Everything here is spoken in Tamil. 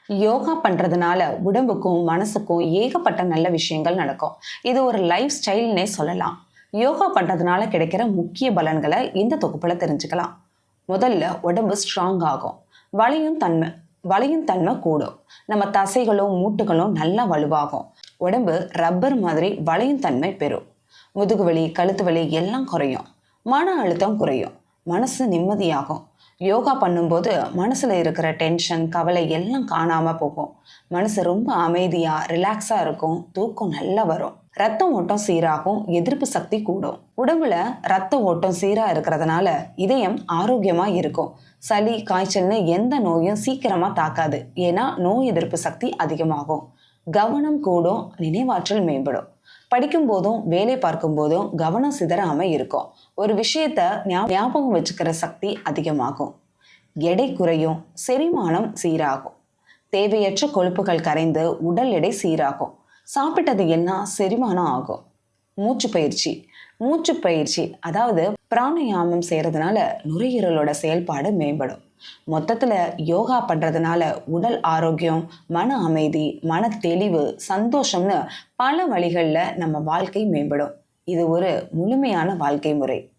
யோகா பண்றதுனால உடம்புக்கும் மனசுக்கும் ஏகப்பட்ட நல்ல விஷயங்கள் நடக்கும். இது ஒரு லைஃப் ஸ்டைல்னே சொல்லலாம். யோகா பண்றதுனால கிடைக்கிற முக்கிய பலன்களை இந்த தொகுப்புல தெரிஞ்சுக்கலாம். முதல்ல உடம்பு ஸ்ட்ராங் ஆகும். வளையும் தன்மை வளையும் தன்மை கூடும். நம்ம தசைகளும் மூட்டுகளும் நல்லா வலுவாகும். உடம்பு ரப்பர் மாதிரி வளையும் தன்மை பெறும். முதுகு வலி, கழுத்து வலி எல்லாம் குறையும். மன அழுத்தம் குறையும். மனசு நிம்மதியாகும். யோகா பண்ணும்போது மனசுல இருக்கிற டென்ஷன், கவலை எல்லாம் காணாம போகும். மனசு ரொம்ப அமைதியா ரிலாக்ஸா இருக்கும். தூக்கம் நல்லா வரும். ரத்த ஓட்டம் சீராகும். எதிர்ப்பு சக்தி கூடும். உடம்புல ரத்த ஓட்டம் சீரா இருக்கிறதுனால இதயம் ஆரோக்கியமா இருக்கும். சளி, காய்ச்சல்னு எந்த நோயும் சீக்கிரமா தாக்காது. ஏன்னா நோய் எதிர்ப்பு சக்தி அதிகமாகும். கவனம் கூடும். நினைவாற்றல் மேம்படும். படிக்கும் போதும் வேலை பார்க்கும் போதும் கவனம் சிதறாம இருக்கும். ஒரு விஷயத்த ஞாபகம் வச்சுக்கிற சக்தி அதிகமாகும். எடை குறையும். செரிமானம் சீராகும். தேவையற்ற கொழுப்புகள் கரைந்து உடல் எடை சீராகும். சாப்பிட்டது எல்லாம் செரிமானம் ஆகும். மூச்சு பயிற்சி அதாவது பிராணயாமம் செய்யறதுனால நுரையீரலோட செயல்பாடு மேம்படும். மொத்தத்துல யோகா பண்றதுனால உடல் ஆரோக்கியம், மன அமைதி, மன தெளிவு, சந்தோஷம்னு பல வழிகள்ல நம்ம வாழ்க்கை மேம்படும். இது ஒரு முழுமையான வாழ்க்கை முறை.